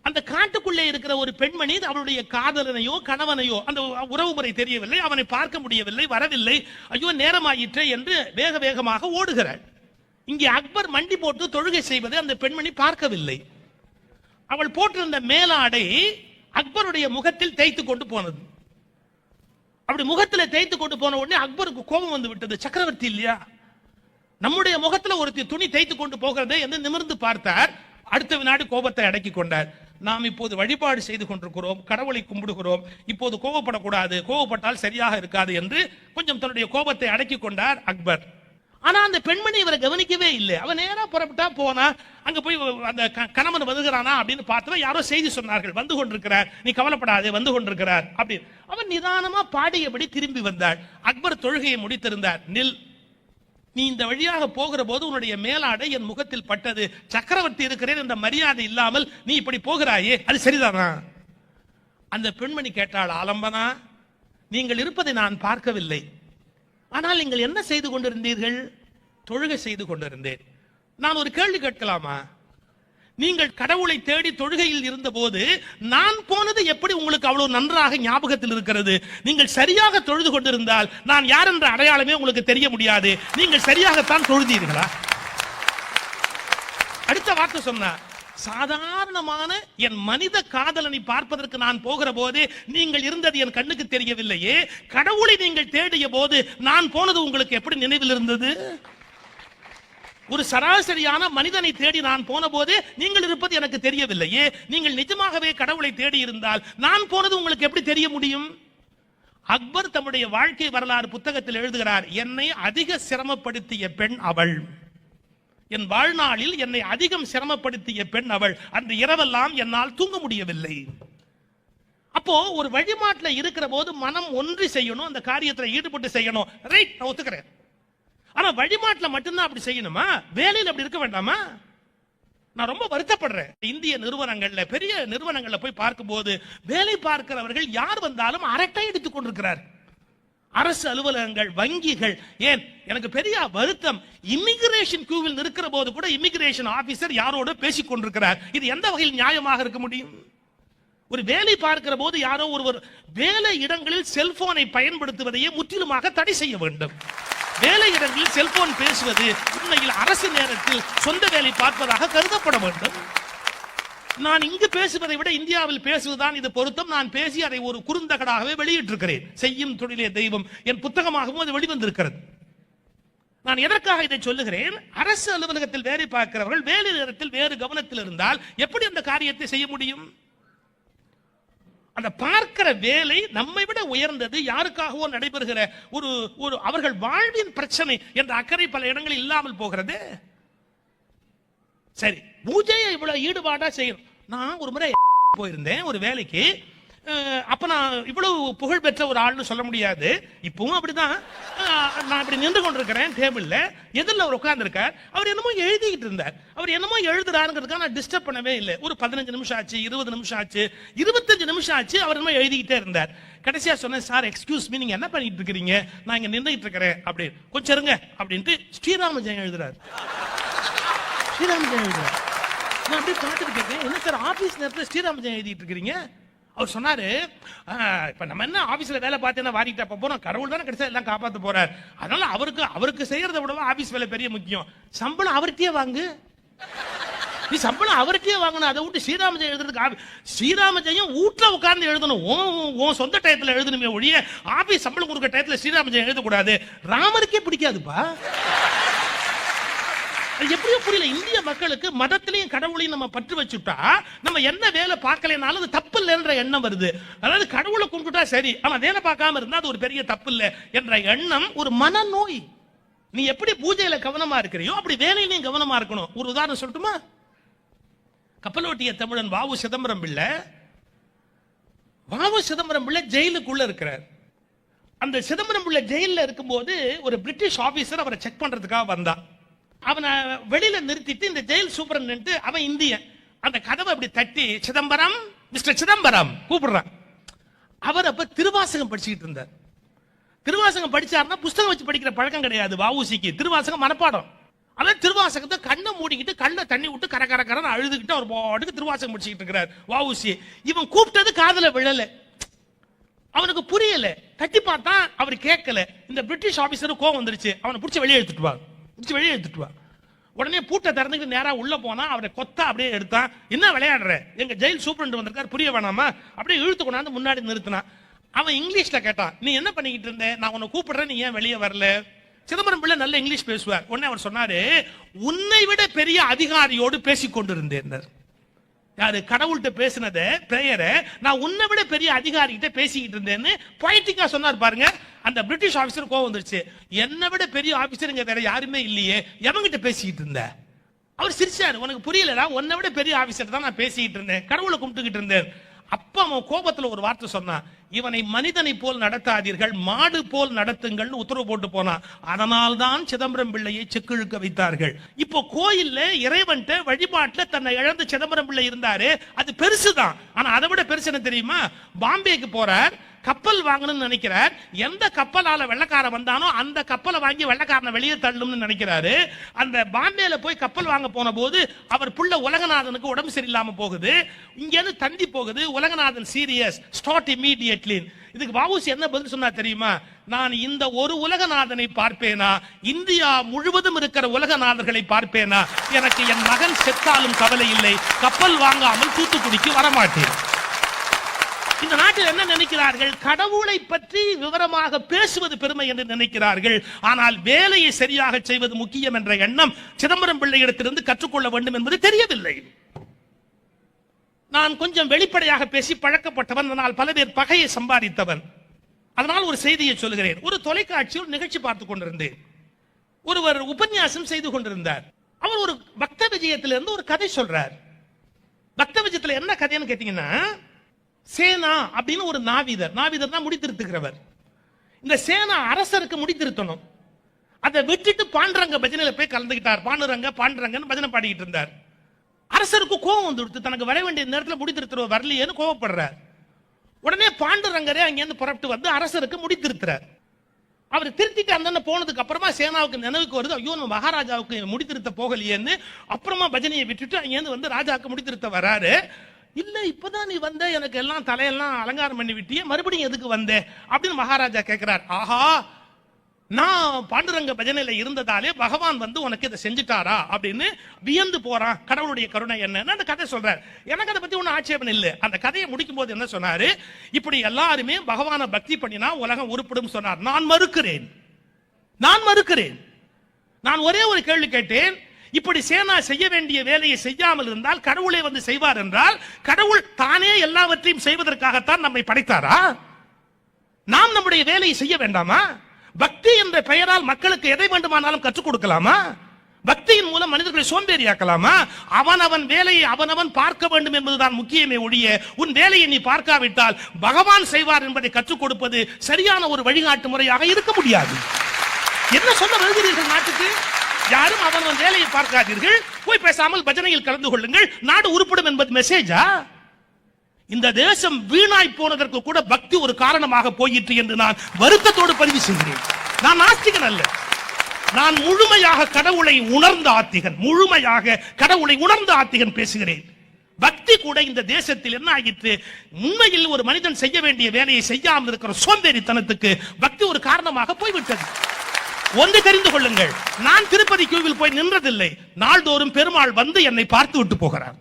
அந்த காட்டுக்குள்ளே இருக்கிற ஒரு பெண்மணி அவருடைய காதலனையோ கணவனையோ அந்த உறவு முறை தெரியவில்லை, அவனை பார்க்க முடியவில்லை, வரவில்லை. ஐயோ நேரமாயிற்றே என்று வேக வேகமாக ஓடுகிறாள். இங்கே அக்பர் மண்டி போட்டு தொழுகை செய்வதை அந்த பெண்மணி பார்க்கவில்லை. அவள் போட்டிருந்த மேலாடை அக்பருடைய முகத்தில் தேய்த்து கொண்டு போனது. அப்படி முகத்தில் தேய்த்து கொண்டு போன உடனே அக்பருக்கு கோபம் வந்து விட்டது. சக்கரவர்த்தி இல்லையா, நம்முடைய முகத்தில் ஒரு துணி தேய்த்து கொண்டு போகிறதை என்று நிமிர்ந்து பார்த்தார். அடுத்த வினாடி கோபத்தை அடக்கி கொண்டார். நாம் இப்போது வழிபாடு செய்து கொண்டிருக்கிறோம், கடவுளை கும்பிடுகிறோம், இப்போது கோபப்படக்கூடாது, கோபப்பட்டால் சரியாக இருக்காது என்று கொஞ்சம் தன்னுடைய கோபத்தை அடக்கி கொண்டார் அக்பர். ஆனா அந்த பெண்மணி இவரை கவனிக்கவே இல்லை. அவன் நேரா புறப்பட்டா போனா, அங்க போய் அந்த கணவன் வருகிறானா அப்படின்னு பார்த்தா யாரோ செய்தி சொன்னார்கள், வந்து கொண்டிருக்கிறார், நீ கவலைப்படாதே, வந்து கொண்டிருக்கிறார் அப்படின்னு. அவன் நிதானமா பாடியபடி திரும்பி வந்தாள். அக்பர் தொழுகையை முடித்திருந்தார். நில், நீ இந்த வழியாக போகிற போது உன்னுடைய மேலாடை என் முகத்தில் பட்டது, சக்கரவர்த்தி இருக்கிறேன் என்ற மரியாதை இல்லாமல் நீ இப்படி போகிறாயே, அது சரிதானா? அந்த பெண்மணி கேட்டாள், ஆலம்பனா, நீங்கள் இருப்பதை நான் பார்க்கவில்லை, ஆனால் நீங்கள் என்ன செய்து கொண்டிருந்தீர்கள்? தொழுகை செய்து கொண்டிருந்தேன். நான் ஒரு கேள்வி கேட்கலாமா? நீங்கள் கடவுளை தேடி தொழுகையில் இருந்த போது நான் போனது எப்படி உங்களுக்கு அவ்வளவு நன்றாக ஞாபகத்தில் இருக்கிறது? நீங்கள் சரியாக தொழுது கொண்டிருந்தால் நான் யார் என்ற அடையாளமே உங்களுக்கு தெரிய முடியாது. நீங்கள் சரியாகத்தான் தொழுதீர்களா? அடுத்த வார்த்தை சொன்னார், சாதாரணமான என் மனித காதலனை பார்ப்பதற்கு நான் போகிற போது நீங்கள் இருந்தது என் கண்ணுக்கு தெரியவில்லையே, கடவுளை நீங்கள் தேடிய போது நான் போனது உங்களுக்கு எப்படி நினைவில் இருந்தது? ஒரு சராசரியான மனிதனை தேடி நான் போன போது நீங்கள் இருப்பது எனக்கு தெரியவில்லையே, நீங்கள் நிஜமாகவே கடவுளை தேடி இருந்தால் நான் போனது உங்களுக்கு எப்படி தெரிய முடியும்? அக்பர் தம்முடைய வாழ்க்கை வரலாறு புத்தகத்தில் எழுதுகிறார், என்னை அதிக சிரமப்படுத்திய பெண் அவள், என் வாழ்நாளில் என்னை அதிகம் சிரமப்படுத்திய பெண் அவள், அந்த இரவெல்லாம் என்னால் தூங்க முடியவில்லை. அப்போ ஒரு வழிமாட்டில் இருக்கிற போது மனம் ஒன்றி செய்யணும், அந்த காரியத்தில் ஈடுபட்டு செய்யணும். ரைட், நான் ஒத்துக்கிறேன். ஆனா வழிமாட்டில் மட்டும்தான் அப்படி செய்யணுமா? வேலையில் அப்படி இருக்க வேண்டாமா? நான் ரொம்ப வருத்தப்படுறேன். இந்திய நிறுவனங்கள்ல, பெரிய நிறுவனங்கள்ல போய் பார்க்கும்போது வேலை பார்க்கிறவர்கள் யார் வந்தாலும் அரட்டை எடுத்துக் கொண்டிருக்கிறார். அரசு அலுவலகங்கள், வங்கிகள், ஏன் எனக்கு பெரிய வருத்தம், இமிகிரேஷன் கியூவில் இருக்கிற போது கூட இமிகிரேஷன் ஆபீசர் யாரோட பேசிக் கொண்டிருக்கிறார். இது எந்த வகையில் நியாயமாக இருக்க முடியும்? ஒரு வேலை பார்க்கிற போது யாரோ ஒருவர் வேலை இடங்களில் செல்போனை பயன்படுத்துவதையே முற்றிலுமாக தடை செய்ய வேண்டும். வேலை இடங்களில் செல்போன் பேசுவது உண்மையில் அரசு நேரத்தில் சொந்த வேலை பார்ப்பதாக கருதப்பட வேண்டும். நான் இங்கு பேசுவதை விட இந்தியாவில் பேசுவதுதான் இது பொருத்தம். நான் பேசி அதை ஒரு குறுந்தகடாகவே வெளியிட்டிருக்கிறேன். செய்யும் தொழிலே தெய்வம் என் புத்தகமாகவும் அது வெளிவந்திருக்கிறது. நான் எதற்காக இதை சொல்லுகிறேன்? அரசு அலுவலகத்தில் வேலை பார்க்கிறவர்கள் வேலை நேரத்தில் வேறு கவனத்தில் இருந்தால் எப்படி அந்த காரியத்தை செய்ய முடியும்? அந்த பார்க்கிற வேலை நம்மை விட உயர்ந்தது, யாருக்காகவோ நடைபெறுகிற ஒரு அவர்கள் வாழ்வின் பிரச்சனை என்ற அக்கறை பல இடங்களில் இல்லாமல் போகிறது. சரி, பூஜையை இவ்வளவு ஈடுபாடா செய்யணும். நான் ஒரு முறை போயிருந்தேன் ஒரு வேலைக்கு. அப்ப நான் இவ்வளவு புகழ் பெற்ற ஒரு ஆள்னு சொல்ல முடியாது, இப்பவும் அப்படிதான். நான் இப்படி நின்று கொண்டிருக்கிறேன், டேபிள்ல எதிரில் அவர் உட்கார்ந்து இருக்கார். அவர் என்னமோ எழுதிக்கிட்டு இருந்தார். அவர் என்னமோ எழுதுறாருங்கிறதுக்காக நான் டிஸ்டர்ப் பண்ணவே இல்லை. ஒரு 15 நிமிஷம் ஆச்சு, 20 நிமிஷம் ஆச்சு, 25 நிமிஷம் ஆச்சு, அவர் என்னமோ எழுதிக்கிட்டே இருந்தார். கடைசியா சொன்னேன், சார் எக்ஸ்கியூஸ் மீ, நீங்க என்ன பண்ணிட்டு இருக்கிறீங்க? நான் இங்க நின்றுட்டு இருக்கிறேன் அப்படின்னு. கொஞ்சம் இருங்க அப்படின்ட்டு ஸ்ரீராம ஜெயம் எழுதுறாரு. ஸ்ரீராம ஜெயம் எழுதுறாரு. நான் அப்படியே பார்த்துட்டு கேட்கிறேன், என்ன சார் ஆபீஸ் நேரத்தில் ஸ்ரீராம ஜெயம் எழுதிட்டு இருக்கிறீங்க? அவர் சொன்னாரு, இப்ப நம்ம என்ன ஆபீஸ்ல வேலை பார்த்தேன்னா வாரிட்டா போறோம், கடவுள் தானே கிடைச்சா எல்லாம் காப்பாற்ற போறார். அதனால அவருக்கு செய்யறத விடவா ஆபீஸ் வேலை பெரிய முக்கியம். சம்பளம் அவர்கிட்டயே வாங்கு, நீ சம்பளம் அவர்கிட்டயே வாங்கணும். அதை விட்டு ஸ்ரீராம ஜெயம் எழுதுறதுக்கு, ஸ்ரீராம ஜெயம் வீட்டுல உட்கார்ந்து எழுதணும், உன் சொந்த டயத்துல எழுதணுமே ஒழிய ஆபீஸ் சம்பளம் கொடுக்க டயத்துல ஸ்ரீராம ஜெயம் எழுதக்கூடாது. ராமருக்கே பிடிக்காதுப்பா. எப்படியோ புரியல. இந்திய மக்களுக்கு மதத்திலையும் கடவுளையும் நம்ம பற்று வச்சுட்டா நம்ம என்ன வேலை பார்க்கலனாலும் அது தப்பு இல்லைன்ற எண்ணம் வருது. அதாவது கடவுளை கும்பிட்டுட்டா சரி, ஆனா வேலை பார்க்காம இருந்தா அது ஒரு பெரிய தப்பு இல்லை என்ற எண்ணம் ஒரு மனநோய். நீ எப்படி பூஜையில கவனமா இருக்கிறியோ அப்படி வேலையிலையும் கவனமா இருக்கணும். ஒரு உதாரணம் சொல்லட்டுமா? கப்பலோட்டிய தமிழன் வாவு சிதம்பரம் பிள்ளை, ஜெயிலுக்குள்ள இருக்கிறார். அந்த சிதம்பரம் பிள்ளை ஜெயில இருக்கும்போது ஒரு பிரிட்டிஷ் ஆபீசர் அவரை செக் பண்றதுக்காக வந்தான். அவனை வெளியில நிறுத்திட்டு இந்த ஜெயில் சூப்பரண்ட், அவன் இந்தியன், அந்த கதவை அப்படி தட்டி சிதம்பரம், மிஸ்டர் சிதம்பரம் கூப்பிடுறான். அவர் அப்ப திருவாசகம் படிச்சுக்கிட்டு இருந்தார். திருவாசகம் படிச்சாருன்னா புஸ்தகம் வச்சு படிக்கிற பழக்கம் கிடையாது வஉசிக்கு. திருவாசகம் மனப்பாடம். அதான் திருவாசகத்தை கண்ணை மூடிக்கிட்டு கண்ணை தண்ணி விட்டு கர கர கரன்னு அழுதுகிட்டு அவர் பாட்டுக்கு திருவாசகம் படிச்சுக்கிட்டு இருக்கிறார் வஉசி. இவன் கூப்பிட்டது காதுல விழல, அவனுக்கு புரியல. தட்டி பார்த்தா அவர் கேட்கல. இந்த பிரிட்டிஷ் ஆபீசருக்கு கோவம் வந்துருச்சு. அவனை பிடிச்சி வெளியே எடுத்துட்டு வா. உடனே பூட்டை திறந்துக்கிட்டு நேரா உள்ள போனா அவரை கொத்தா அப்படியே எடுத்தான். என்ன விளையாடுற, எங்க ஜெயில் சூப்பரண்ட் வந்திருக்காரு, புரிய வேணாமா? அப்படியே இழுத்து கொண்டாந்து முன்னாடி நிறுத்தினான். அவன் இங்கிலீஷ்ல கேட்டான், நீ என்ன பண்ணிக்கிட்டு இருந்த? நான் உன்னை கூப்பிடுறேன், நீ ஏன் வெளியே வரல? சிதம்பரம் பிள்ளை நல்ல இங்கிலீஷ் பேசுவார். உடனே அவர் சொன்னாரு, உன்னை விட பெரிய அதிகாரியோடு பேசிக் கொண்டிருந்தேன். யாரு? கடவுள்கிட்ட பேசினத பிரேயரை நான் உன்னை விட பெரிய அதிகாரி கிட்ட பேசிக்கிட்டு இருந்தேன்னு பொய்டிக்கா சொன்னார் பாருங்க. அந்த பிரிட்டிஷ் ஆபீசர் கோவம் வந்துருச்சு. என்னை விட பெரிய ஆபீசர் இங்க வேற யாருமே இல்லையே, எவங்கிட்ட பேசிக்கிட்டு இருந்த? அவர் சிரிச்சாரு. உனக்கு புரியலடா, உன்னை விட பெரிய ஆபீசர் தான் நான் பேசிக்கிட்டு இருந்தேன், கடவுளை கும்பிட்டுக்கிட்டு இருந்தேன். அப்ப அவன் கோபத்துல ஒரு வார்த்தை சொன்னான், இவனை மனிதனை போல் நடத்தாதீர்கள், மாடு போல் நடத்துங்கள் உத்தரவு போட்டு போனான். அதனால் தான் சிதம்பரம் பிள்ளையை செக்கிழுக்க வைத்தார்கள். இப்போ கோயில்ல இறைவன்ட்ட வழிபாட்டுல தன்னை இழந்து சிதம்பரம் பிள்ளை இருந்தாரு, அது பெருசுதான். ஆனா அதை விட பெருசு என்ன தெரியுமா? பாம்பேக்கு போறார், கப்பல் வாங்கணும்னு நினைக்கிறார். எந்த கப்பலால வெள்ளக்காரன் வந்தானோ அந்த கப்பலை வாங்கி வெள்ளக்காரனை வெளியே தள்ளணும்னு நினைக்கிறாரு. அந்த பாம்பேல போய் கப்பல் வாங்க போன போது அவர் புள்ள உலகநாதனுக்கு உடம்பு சரியில்லாம போகுது. இங்க இருந்து தந்தி போகுது. Ulaganathan serious, start immediately. இதுக்கு வாவுசி என்ன பதில் சொன்னா தெரியுமா? நான் இந்த ஒரு உலகநாதனை பார்ப்பேனா, இந்தியா முழுவதும் இருக்கிற உலகநாதர்களை பார்ப்பேனா? எனக்கு என் மகன் செத்தாலும் கவலை இல்லை, கப்பல் வாங்காமல் தூத்துக்குடிக்கு வரமாட்டேன். இந்த நாட்டில் என்ன நினைக்கிறார்கள்? கடவுளை பற்றி விவரமாக பேசுவது பெருமை என்று நினைக்கிறார்கள். ஆனால் வேலையை சரியாக செய்வது முக்கியம் என்ற எண்ணம் சிதம்பரம் பிள்ளையிடத்திலிருந்து கற்றுக்கொள்ள வேண்டும் என்பது தெரியவில்லை. நான் கொஞ்சம் வெளிப்படையாக பேசி பழக்கப்பட்டவன், அதனால் பல பேர் பகையை சம்பாதித்தவன். அதனால் ஒரு செய்தியை சொல்கிறேன். ஒரு தொலைக்காட்சியில் நிகழ்ச்சி பார்த்துக் கொண்டிருந்தேன். ஒருவர் உபன்யாசம் செய்து கொண்டிருந்தார். அவர் ஒரு பக்த விஜயத்திலிருந்து ஒரு கதை சொல்றார். பக்த விஜயத்தில் என்ன கதைன்னு கேட்டீங்கன்னா, சேனா அப்படின்னு ஒரு நாவிதர் தான் முடித்திருத்துகிறவர். இந்த சேனா அரசருக்கு முடித்திருத்தணும். அதை விட்டுட்டு பாண்டுரங்க பஜனையில போய் கலந்துகிட்டார். பாண்டுரங்கன்னு பஜனை பாடிக்கிட்டு இருந்தார். அரசருக்கு கோபம் வந்துடுத்து, தனக்கு வர வேண்டிய நேரத்தில் முடித்திருத்துறவர் வரலையேன்னு கோபப்படுறார். உடனே பாண்டுரங்கரே அங்கேருந்து புறப்பட்டு வந்து அரசருக்கு முடித்திருத்துறார். அவர் திருத்திட்டு அந்த போனதுக்கு அப்புறமா சேனாவுக்கு நினைவுக்கு வருது, ஐயோ நம்ம மகாராஜாவுக்கு முடித்திருத்த போகலையேன்னு. அப்புறமா பஜனையை விட்டுட்டு அங்கேருந்து வந்து ராஜாவுக்கு முடித்திருத்த வராரு. இல்ல இப்பதான் நீ வந்த, எனக்கு எல்லாம் தலையெல்லாம் அலங்காரம் பண்ணி விட்டியே, மறுபடியும் எதுக்கு வந்த அப்படின்னு மகாராஜா கேட்கிறார். ஆஹா, நான் பாண்டுரங்க பஜனையில இருந்ததாலே பகவான் வந்து உனக்கு இதை செஞ்சுட்டாரா அப்படின்னு வியந்து போறான். கடவுளுடைய கருணை என்னன்னு அந்த கதை சொல்றார். எனக்கு அதை பத்தி ஒன்னும் ஆட்சேபம் இல்லை. அந்த கதையை முடிக்கும் போது என்ன சொன்னாரு? இப்படி எல்லாருமே பகவானை பக்தி பண்ணினா உலகம் உருப்படும் சொன்னார். நான் மறுக்கிறேன். நான் ஒரே ஒரு கேள்வி கேட்டேன். இப்படி சேனா செய்ய வேண்டிய வேலையை செய்யாமல் இருந்தால் கடவுளே வந்து செய்வார் என்றால், கடவுள் தானே எல்லாவற்றையும் செய்வதற்காகத்தான் நம்மை படைத்தாரா? நாம் நம்முடைய வேலையை செய்ய வேண்டாமா? பக்தி என்ற பெயரால் மக்களுக்கு எதை வேண்டுமானாலும் கற்றுக் கொடுக்கலாமா? பக்தியின் மூலம் மனிதர்களை சோம்பேறியாக்கலாமா? அவனவன் வேலையை அவனவன் பார்க்க வேண்டும் என்பதுதான் முக்கியமே ஒழிய, உன் வேலையை நீ பார்க்காவிட்டால் பகவான் செய்வார் என்பதை கற்றுக் கொடுப்பது சரியான ஒரு வழிகாட்டு முறையாக இருக்க முடியாது. என்ன சொல்ல வருகிறீர்கள் நாட்டுக்கு? யாரும் அவன் வேலையை பார்க்காதீர்கள், போய் பேசாமல் பஜனையில் கலந்து கொள்ளுங்கள், நாடு உருப்படும் என்பது மெசேஜா? இந்த தேசம் வீணாய் போனதற்கு கூட பக்தி ஒரு காரணமாக போயிற்று என்று நான் வருத்தத்தோடு பதிவு செய்கிறேன். நான் நாஸ்திகன் அல்ல, நான் முழுமையாக கடவுளை உணர்ந்த ஆத்திகன் பேசுகிறேன். பக்தி கூட இந்த தேசத்தில் என்ன ஆகிற்று? உண்மையில் ஒரு மனிதன் செய்ய வேண்டிய வேலையை செய்யாமல் இருக்கிற சோம்பேறித்தனத்துக்கு பக்தி ஒரு காரணமாக போய்விட்டது. ஒன்று தெரிந்து கொள்ளுங்கள், நான் திருப்பதி கியூவில் போய் நின்றதில்லை. நாள்தோறும் பெருமாள் வந்து என்னை பார்த்து விட்டு போகிறார்.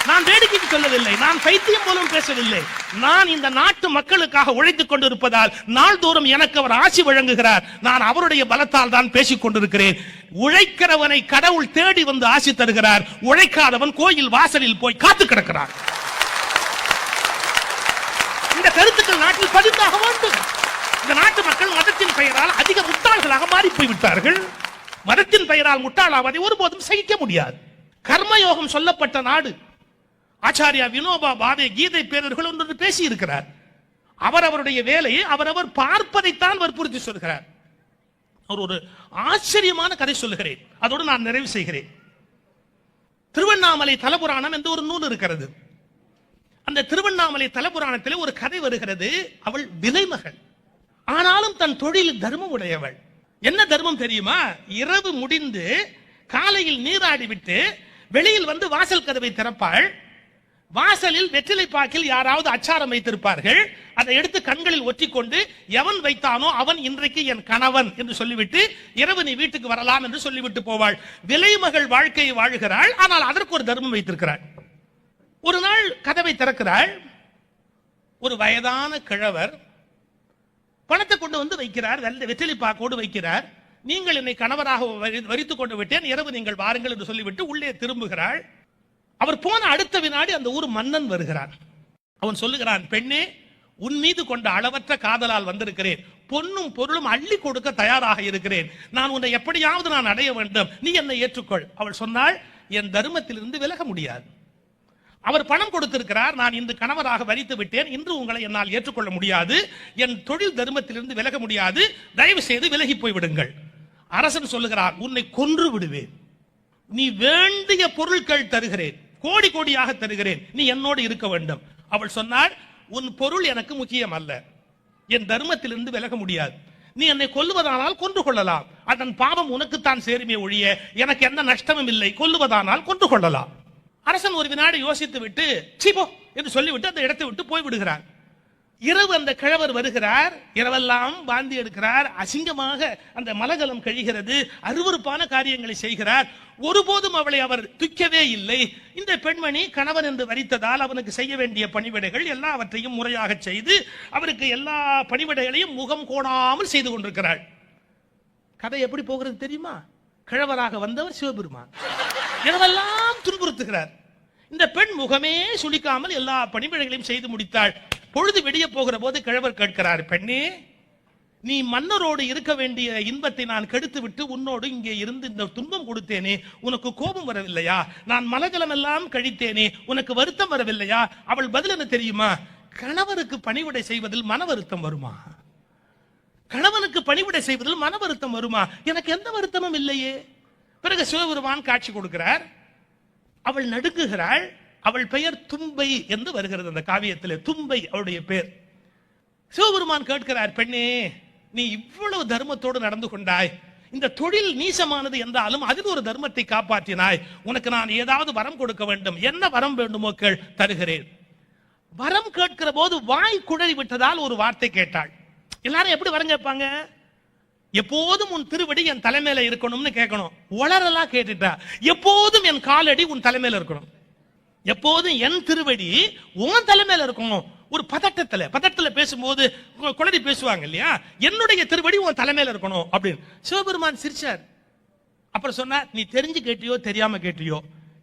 நான் வேடிக்கைக்கு சொல்லவில்லை, நான் பைத்தியம் போலும் பேசவில்லை. நான் இந்த நாட்டு மக்களுக்காக உழைத்துக் கொண்டிருப்பதால் நாள்தோறும் எனக்கு அவர் ஆசி வழங்குகிறார். நான் அவருடைய பலத்தால் தான் பேசிக் கொண்டிருக்கிறேன். உழைக்கிறவனை கடவுள் தேடி வந்து ஆசி தருகிறார். உழைக்காதவன் கோயில் வாசலில் போய் காத்து கிடக்கிறார். இந்த கருத்துக்கள் நாட்டில் பதிந்தாக வேண்டும். இந்த நாட்டு மக்கள் மதத்தின் பெயரால் அதிக முட்டாள்களாக மாறி போய்விட்டார்கள். மதத்தின் பெயரால் முட்டாளாவதை ஒருபோதும் சகிக்க முடியாது. கர்மயோகம் சொல்லப்பட்ட நாடு. ஆச்சாரியா வினோபா பாவே கீதை பேரர்கள் ஒன்று பேசி இருக்கிறார். அவருடைய வேலையை அவரவர் பார்ப்பதைத்தான் வற்புறுத்தி சொல்கிறார். அவர் ஒரு ஆச்சரியமான கதை சொல்லுகிறேன், அதோடு நான் நிறைவு செய்கிறேன். திருவண்ணாமலை தலபுராணம் என்று ஒரு நூல் இருக்கிறது. அந்த திருவண்ணாமலை தலபுராணத்திலே ஒரு கதை வருகிறது. அவள் விலைமகள், ஆனாலும் தன் தொழில் தர்மம் உடையவள். என்ன தர்மம் தெரியுமா? இரவு முடிந்து காலையில் நீராடி விட்டு வெளியில் வந்து வாசல் கதவை திறப்பாள். வாசலில் வெற்றிலை பாக்கில் யாராவது அச்சாரம் வைத்திருப்பார்கள். அதை எடுத்து கண்களில் ஒற்றிக்கொண்டு எவன் வைத்தானோ அவன் இன்றைக்கு என் கணவன் என்று சொல்லிவிட்டு இரவு நீ வீட்டுக்கு வரலாம் என்று சொல்லிவிட்டு போவாள். விலைமகள் வாழ்க்கையை வாழுகிறாள், ஆனால் அதற்கு ஒரு தர்மம் வைத்திருக்கிறாள். ஒரு நாள் கதவை திறக்கிறாள். ஒரு வயதான கிழவர் பணத்தை கொண்டு வந்து வைக்கிறார். வெற்றிலை பாக்கோடு வைக்கிறார். நீங்கள் என்னை கணவராக வரித்துக் கொண்டு விட்டேன், இரவு நீங்கள் வாருங்கள் என்று சொல்லிவிட்டு உள்ளே திரும்புகிறாள். அவர் போன அடுத்த வினாடி அந்த ஊர் மன்னன் வருகிறார். அவன் சொல்லுகிறான், பெண்ணே, உன் மீது கொண்ட அளவற்ற காதலால் வந்திருக்கிறேன். பொன்னும் பொருளும் அள்ளி கொடுக்க தயாராக இருக்கிறேன். நான் உன்னை எப்படியாவது நான் அடைய வேண்டும். நீ என்னை ஏற்றுக்கொள். அவள் சொன்னாள், என் தர்மத்திலிருந்து விலக முடியாது. அவர் பணம் கொடுத்திருக்கிறார். நான் இன்று கணவராக வரித்து விட்டேன். இன்று உங்களை என்னால் ஏற்றுக்கொள்ள முடியாது. என் தொழில் தர்மத்திலிருந்து விலக முடியாது. தயவு செய்து விலகி போய்விடுங்கள். அரசன் சொல்லுகிறார், உன்னை கொன்று விடுவேன். நீ வேண்டிய பொருட்கள் தருகிறேன், கோடி கோடியாக தருகிறேன். நீ என்னோடு இருக்க வேண்டும். அவள் சொன்னாள், உன் பொருள் எனக்கு முக்கியம் அல்ல. என் தர்மத்திலிருந்து விலக முடியாது. நீ என்னை கொல்லுவதானால் கொன்று கொள்ளலாம். அதன் பாவம் உனக்குத்தான் சேருமே ஒழிய எனக்கு எந்த நஷ்டமும் இல்லை. கொல்லுவதானால் கொன்று கொள்ளலாம். அரசன் ஒரு வினாடி யோசித்து விட்டு சீபோ என்று சொல்லிவிட்டு அந்த இடத்தை விட்டு போய் விடுகிறார். இரவு அந்த கிழவர் வருகிறார். இரவெல்லாம் வாந்தி எடுக்கிறார். அசிங்கமாக அந்த மலஜலம் கழிகிறது. அருவருப்பான காரியங்களை செய்கிறார். ஒருபோதும் அவளை அவர் துக்கவே இல்லை. இந்த பெண்மணி கணவன் என்று வரித்ததால் அவனுக்கு செய்ய வேண்டிய பணிவிடைகள் எல்லாவற்றையும் முறையாக செய்து அவருக்கு எல்லா பணிவிடைகளையும் முகம் கோணாமல் செய்து கொண்டிருக்கிறாள். கதை எப்படி போகிறது தெரியுமா? கிழவராக வந்தவர் சிவபெருமான் இரவெல்லாம் துன்புறுத்துகிறார். இந்த பெண் முகமே சுளிக்காமல் எல்லா பணிவிடைகளையும் செய்து முடித்தாள். பொழுது விடிய போகிற போது கிழவர் கேட்கிறார், பெண்ணே, நீ மன்னரோடு இருக்க வேண்டிய இன்பத்தை நான் கெடுத்து விட்டு உன்னோடு இங்கே இருந்து இந்த துன்பம் கொடுத்தேனே, உனக்கு கோபம் வரவில்லையா? நான் மலஜலம் எல்லாம் கழித்தேனே, உனக்கு வருத்தம் வரவில்லையா? அவள் பதில் என்ன தெரியுமா? கணவருக்கு பணிவிடை செய்வதில் மன வருத்தம் வருமா? கணவனுக்கு பணிவிடை செய்வதில் மன வருத்தம் வருமா? எனக்கு எந்த வருத்தமும் இல்லையே. பிறகு சிவபெருமான் காட்சி கொடுக்கிறார். அவள் நடுங்குகிறாள். அவள் பெயர் தும்பை என்று வருகிறது அந்த காவியத்தில். தும்பை அவளுடைய பெயர். சிவபெருமான் கேட்கிறார், பெண்ணே, நீ இவ்வளவு தர்மத்தோடு நடந்து கொண்டாய். இந்த தொழில் நீசமானது என்றாலும் அதில் ஒரு தர்மத்தை காப்பாற்றினாய். உனக்கு நான் ஏதாவது வரம் கொடுக்க வேண்டும். என்ன வரம் வேண்டுமோ கேள், தருகிறேன். வரம் கேட்கிற போது வாய் குழறி விட்டதால் ஒரு வார்த்தை கேட்டாள். எல்லாரும் எப்படி வரம் கேட்பாங்க? எப்போதும் உன் திருவடி என் தலைமையில இருக்கணும்னு கேட்கணும். உளறலா கேட்டுட்டா, எப்போதும் என் காலடி உன் தலைமையில இருக்கணும். எப்போதும் என் திருவடி உன் தலைமையில இருக்கணும். ஒரு பதட்டத்துல பேசும்போது குழந்தை பேசுவாங்க இல்லையா, என்னுடைய திருவடி உன் தலைமையில இருக்கணும் அப்படின்னு. சிவபெருமான் சிரிச்சார். அப்புறம் சொன்னார், நீ தெரிஞ்சு கேட்டியோ தெரியாம கேட்டியோ,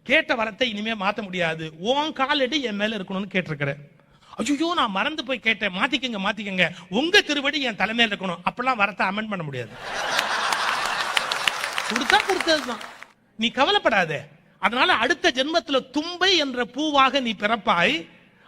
கேட்ட வரத்தை இனிமே மாத்த முடியாது. உன் காலடி என் மேல இருக்கணும்னு கேட்டிருக்கிறேன். ஐயோ, நான் மறந்து போய் கேட்டேன், மாத்திக்கங்க, உங்க திருவடி என் தலைமையில இருக்கணும். அப்பெல்லாம் வரத்தை அமெண்ட் பண்ண முடியாது. கொடுத்ததுதான். நீ கவலைப்படாத. அதனால அடுத்த ஜென்மத்துல தும்பை என்ற பூவாக நீ பிறப்பாய்.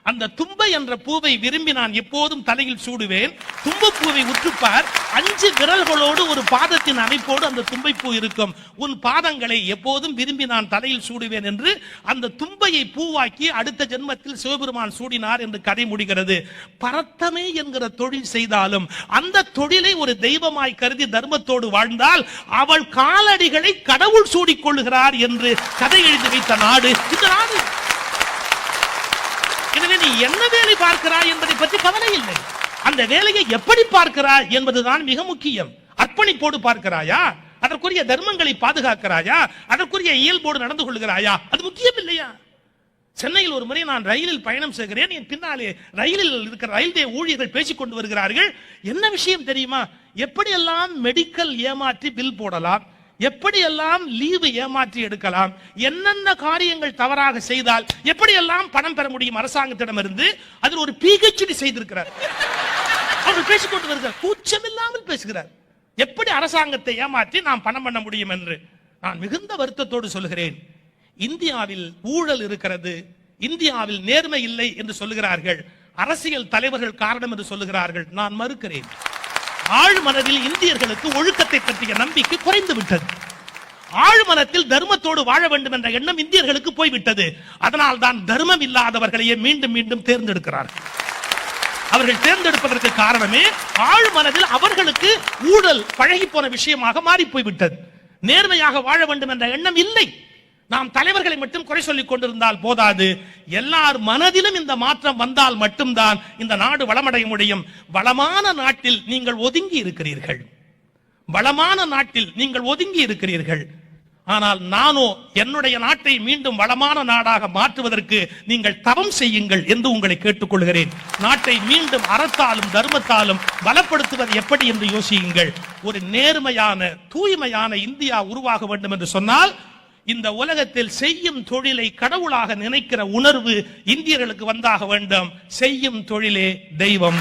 அந்த தும்பை என்ற பூவை விரும்பி நான் எப்போதும் தலையில் சூடுவேன். தும்பை பூவை உற்றுப்பார். 5 விரல்களோடு ஒரு பாதத்தின் அமைப்போடு அந்த தும்பை பூ இருக்கும். உன் பாதங்களை எப்போதும் விரும்பி நான் தலையில் சூடுவேன் என்று அந்த தும்பையை பூவாக்கி அடுத்த ஜென்மத்தில் சிவபெருமான் சூடினார் என்று கதை முடிகிறது. பரத்தமை என்கிற தொழில் செய்தாலும் அந்த தொழிலை ஒரு தெய்வமாய் கருதி தர்மத்தோடு வாழ்ந்தால் அவள் காலடிகளை கடவுள் சூடிக் கொள்ளுகிறார் என்று கதை எழுதி வைத்த நாடு இந்த நாடு. எனவே நீ என்ன வேலை பார்க்கிறாய் என்பதை பற்றி கவலை இல்லை. அந்த வேலையை எப்படி பார்க்கிறாய் என்பதுதான் மிக முக்கியம். அர்ப்பணிப்போடு பார்க்கிறாயா? அதற்குரிய தர்மங்களை பாதுகாக்கிறாயா? அதற்குரிய இயல்போடு நடந்து கொள்கிறாயா? அது முக்கியம் இல்லையா? சென்னையில் ஒரு முறை நான் ரயிலில் பயணம் செய்கிறேன். என் பின்னாலே ரயிலில் இருக்கிற ரயில்வே ஊழியர்கள் பேசிக் கொண்டு வருகிறார்கள். என்ன விஷயம் தெரியுமா? எப்படியெல்லாம் மெடிக்கல் ஏமாற்றி பில் போடலாம், எப்படியெல்லாம் லீவு ஏமாற்றி எடுக்கலாம், என்னென்ன காரியங்கள் தவறாக செய்தால் எப்படியெல்லாம் பணம் பெற முடியும் அரசாங்கத்திடம் இருந்து, அதில் ஒரு PhD செய்திருக்கிறார். அவர் பேசிக்கொண்டு வருகிறார், கூச்சம் இல்லாமல் பேசுகிறார். எப்படி அரசாங்கத்தை ஏமாற்றி நாம் பணம் பண்ண முடியும் என்று. நான் மிகுந்த வருத்தத்தோடு சொல்கிறேன், இந்தியாவில் ஊழல் இருக்கிறது, இந்தியாவில் நேர்மை இல்லை என்று சொல்லுகிறார்கள். அரசியல் தலைவர்கள் காரணம் என்று சொல்லுகிறார்கள். நான் மறுக்கிறேன். ஆழ்மனதில் இந்தியர்களுக்கு ஒழுக்கத்தை பற்றிய நம்பிக்கை குறைந்து விட்டது. ஆழ்மனத்தில் தர்மத்தோடு வாழ வேண்டும் என்ற எண்ணம் இந்தியர்களுக்கு போய்விட்டது. அதனால் தான் தர்மம் இல்லாதவர்களையே மீண்டும் மீண்டும் தேர்ந்தெடுக்கிறார்கள். அவர்கள் தேர்ந்தெடுப்பதற்கு காரணமே ஆழ்மனதில் அவர்களுக்கு ஊழல் பழகி போன விஷயமாக மாறி போய்விட்டது. நேர்மையாக வாழ வேண்டும் என்ற எண்ணம் இல்லை. நாம் தலைவர்களை மட்டும் குறை சொல்லிக் கொண்டிருந்தால் போதாது. எல்லார் மனதிலும் இந்த மாற்றம் வந்தால் மட்டும்தான் இந்த நாடு வளமடைய முடியும். வளமான நாட்டில் நீங்கள் ஒதுங்கி இருக்கிறீர்கள். வளமான நாட்டில் நீங்கள் ஒதுங்கி இருக்கிறீர்கள். ஆனால் நானோ என்னுடைய நாட்டை மீண்டும் வளமான நாடாக மாற்றுவதற்கு நீங்கள் தவம் செய்யுங்கள் என்று உங்களை கேட்டுக்கொள்கிறேன். நாட்டை மீண்டும் அறத்தாலும் தர்மத்தாலும் பலப்படுத்துவது எப்படி என்று யோசியுங்கள். ஒரு நேர்மையான தூய்மையான இந்தியா உருவாக வேண்டும் என்று சொன்னால் இந்த உலகத்தில் செய்யும் தொழிலை கடவுளாக நினைக்கிற உணர்வு இந்தியர்களுக்கு வந்தாக வேண்டும். செய்யும் தொழிலே தெய்வம்.